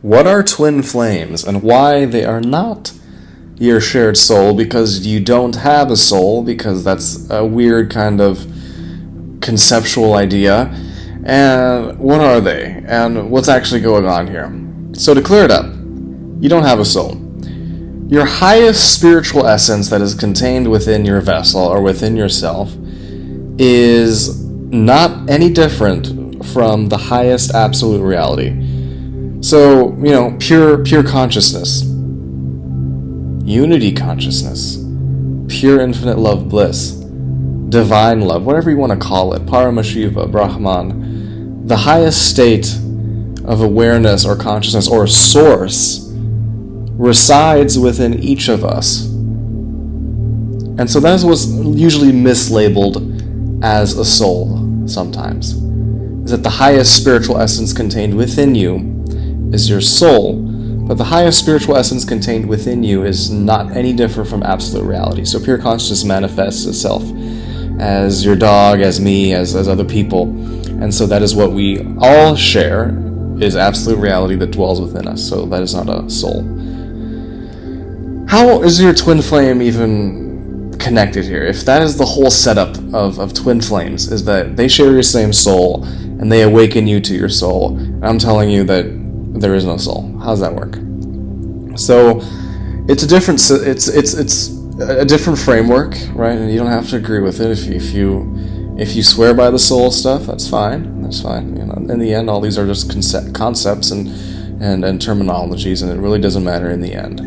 What are twin flames, and why they are not your shared soul? Because you don't have a soul, because that's a weird kind of conceptual idea. And what are they? And what's actually going on here? So to clear it up, you don't have a soul. Your highest spiritual essence that is contained within your vessel or within yourself is not any different from the highest absolute reality. So, pure consciousness, unity consciousness, pure infinite love bliss, divine love, whatever you want to call it, Paramashiva, Brahman, the highest state of awareness or consciousness or source resides within each of us. And so that is what's usually mislabeled as a soul sometimes, is that the highest spiritual essence contained within you is your soul, but the highest spiritual essence contained within you is not any different from absolute reality. So pure consciousness manifests itself as your dog, as me, as other people, and so that is what we all share, is absolute reality that dwells within us. So that is not a soul. How is your twin flame even connected here? If that is the whole setup of twin flames, is that they share your same soul and they awaken you to your soul, and I'm telling you that there is no soul. How does that work? So it's a different framework, right? And you don't have to agree with it. If you swear by the soul stuff, that's fine. That's fine. In the end, all these are just concepts and terminologies, and it really doesn't matter in the end.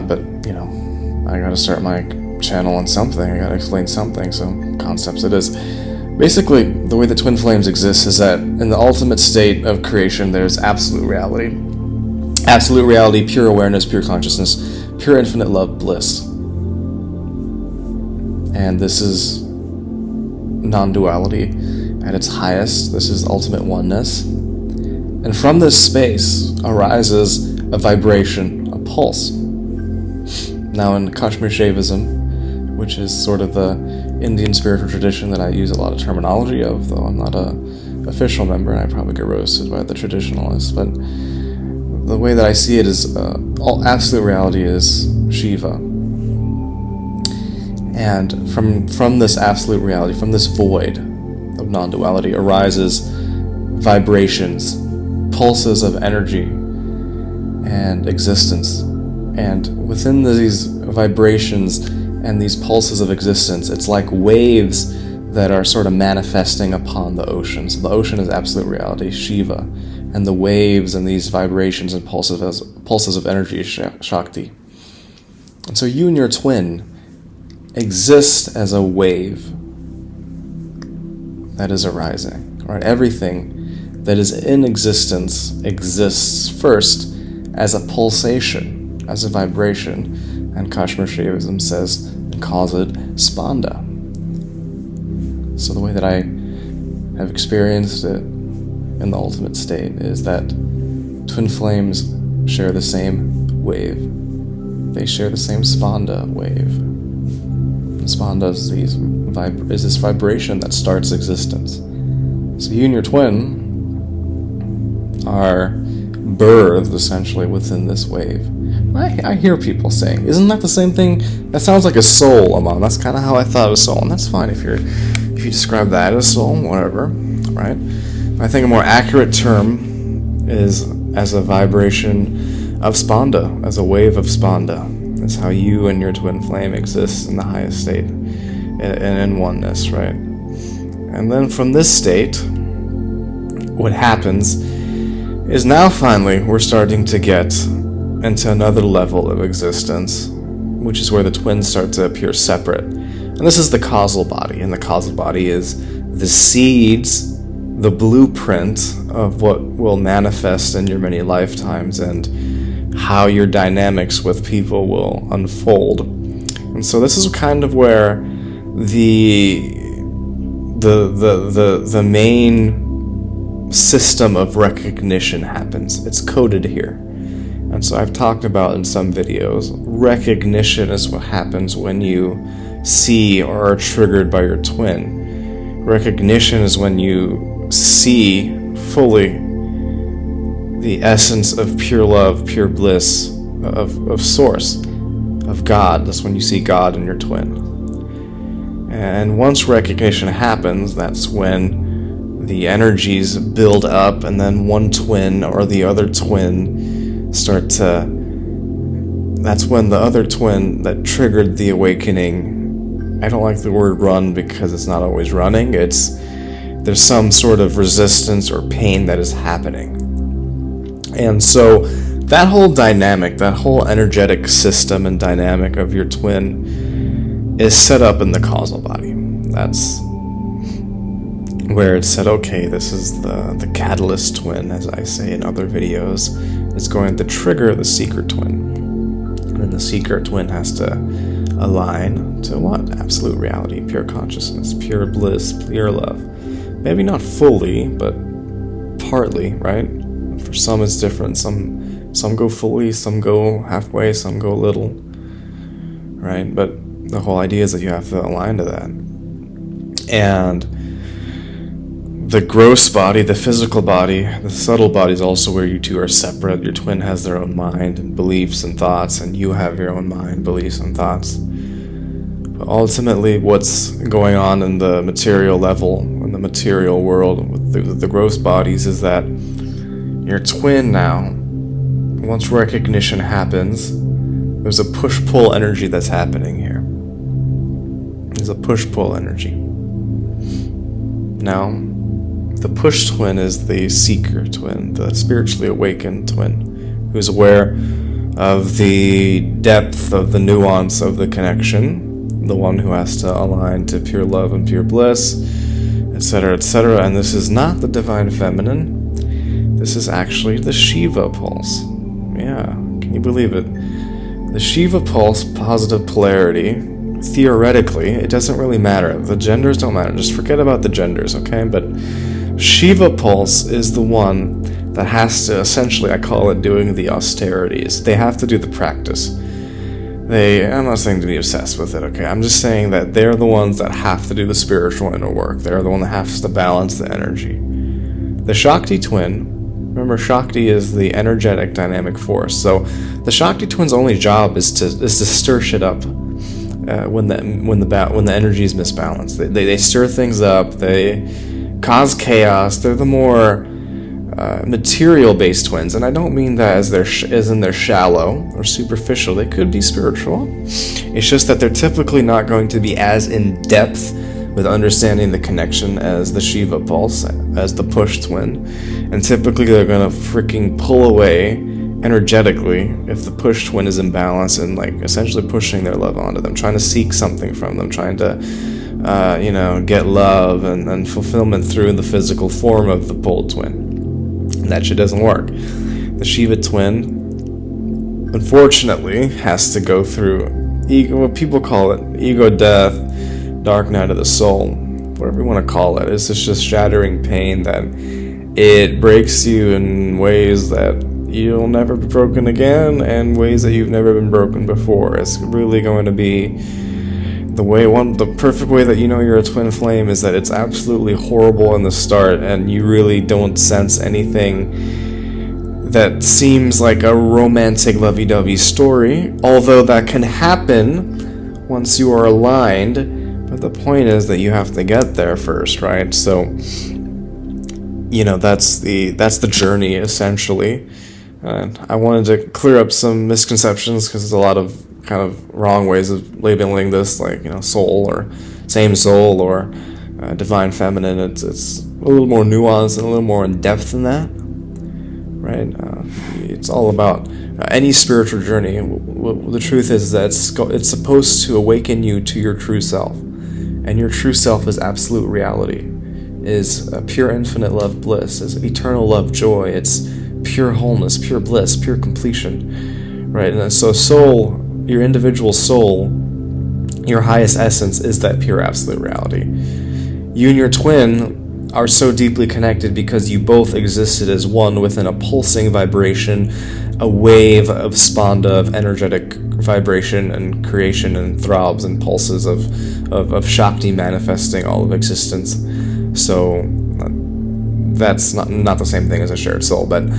But I gotta start my channel on something. I gotta explain something. So concepts it is. Basically, the way that twin flames exist is that in the ultimate state of creation, there's absolute reality. Absolute reality, pure awareness, pure consciousness, pure infinite love bliss. And this is non-duality at its highest. This is ultimate oneness. And from this space arises a vibration, a pulse. Now in Kashmir Shaivism, which is sort of the Indian spiritual tradition that I use a lot of terminology of, though I'm not an official member and I probably get roasted by the traditionalists, but the way that I see it is all absolute reality is Shiva. And from this absolute reality, from this void of non-duality arises vibrations, pulses of energy and existence. And within these vibrations and these pulses of existence, it's like waves that are sort of manifesting upon the ocean. So the ocean is absolute reality, Shiva, and the waves and these vibrations and pulses of energy is Shakti. And so you and your twin exist as a wave that is arising. Right? Everything that is in existence exists first as a pulsation, as a vibration, and Kashmir Shaivism says and calls it spanda. So the way that I have experienced it in the ultimate state is that twin flames share the same wave. They share the same spanda wave. Spanda is this vibration that starts existence. So you and your twin are birthed essentially within this wave. I hear people saying, isn't that the same thing? That sounds like a soul, Amon. That's kind of how I thought of a soul, and that's fine if you describe that as soul, whatever, right? I think a more accurate term is as a vibration of spanda, as a wave of spanda. That's how you and your twin flame exist in the highest state, and in oneness, right? And then from this state, what happens is now finally we're starting to get into another level of existence, which is where the twins start to appear separate. And this is the causal body, and the causal body is the seeds, the blueprint of what will manifest in your many lifetimes and how your dynamics with people will unfold. And so this is kind of where the main system of recognition happens. It's coded here. And so I've talked about in some videos, recognition is what happens when you see or are triggered by your twin. Recognition is when you see fully the essence of pure love, pure bliss, of source, of God. That's when you see God in your twin. And once recognition happens, that's when the energies build up, and then one twin or the other twin that's when the other twin that triggered the awakening, I don't like the word run because it's not always running, there's some sort of resistance or pain that is happening. And so that whole dynamic, that whole energetic system and dynamic of your twin is set up in the causal body. That's where it's said, okay, this is the catalyst twin, as I say in other videos, is going to trigger the secret twin. And then the secret twin has to align to what? Absolute reality, pure consciousness, pure bliss, pure love. Maybe not fully, but partly, right? For some it's different. Some go fully, some go halfway, some go a little, right? But the whole idea is that you have to align to that. And the gross body, the physical body, the subtle body is also where you two are separate. Your twin has their own mind and beliefs and thoughts, and you have your own mind, beliefs, and thoughts. But ultimately, what's going on in the material level, in the material world with the gross bodies, is that your twin now, once recognition happens, there's a push-pull energy that's happening here. There's a push-pull energy. Now, the push twin is the seeker twin, the spiritually awakened twin, who's aware of the depth of the nuance of the connection, the one who has to align to pure love and pure bliss, etc., etc. And this is not the divine feminine. This is actually the Shiva pulse. Yeah, can you believe it? The Shiva pulse, positive polarity, theoretically, it doesn't really matter. The genders don't matter. Just forget about the genders, okay? But Shiva pulse is the one that has to, essentially, I call it doing the austerities. They have to do the practice. I'm not saying to be obsessed with it, okay? I'm just saying that they're the ones that have to do the spiritual inner work. They're the one that has to balance the energy. The Shakti twin, remember, Shakti is the energetic dynamic force. So the Shakti twin's only job is to stir shit up when the energy is misbalanced. They stir things up. They cause chaos. They're the more material-based twins, and I don't mean that as in they're shallow or superficial. They could be spiritual. It's just that they're typically not going to be as in depth with understanding the connection as the Shiva pulse, as the push twin, and typically they're gonna freaking pull away energetically if the push twin is in balance and like essentially pushing their love onto them, trying to seek something from them, trying to get love and fulfillment through the physical form of the pole twin. And that shit doesn't work. The Shiva twin, unfortunately, has to go through ego, what people call it, ego death, dark night of the soul, whatever you want to call it. It's just shattering pain that it breaks you in ways that you'll never be broken again, and ways that you've never been broken before. It's really going to be the perfect way that you know you're a twin flame is that it's absolutely horrible in the start, and you really don't sense anything that seems like a romantic lovey-dovey story, although that can happen once you are aligned. But the point is that you have to get there first, right? So, that's the journey, essentially. I wanted to clear up some misconceptions because there's a lot of kind of wrong ways of labeling this, like, soul or same soul or divine feminine. It's a little more nuanced and a little more in depth than that, right? It's all about any spiritual journey. The truth is that it's supposed to awaken you to your true self, and your true self is absolute reality, is pure infinite love bliss, is eternal love joy. It's pure wholeness, pure bliss, pure completion, right? And so soul, your individual soul, your highest essence is that pure absolute reality. You and your twin are so deeply connected because you both existed as one within a pulsing vibration, a wave of spanda, of energetic vibration and creation and throbs and pulses of Shakti manifesting all of existence. So that's not the same thing as a shared soul. But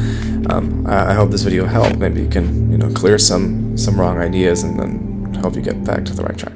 I hope this video helped. Maybe you can clear some wrong ideas and then help you get back to the right track.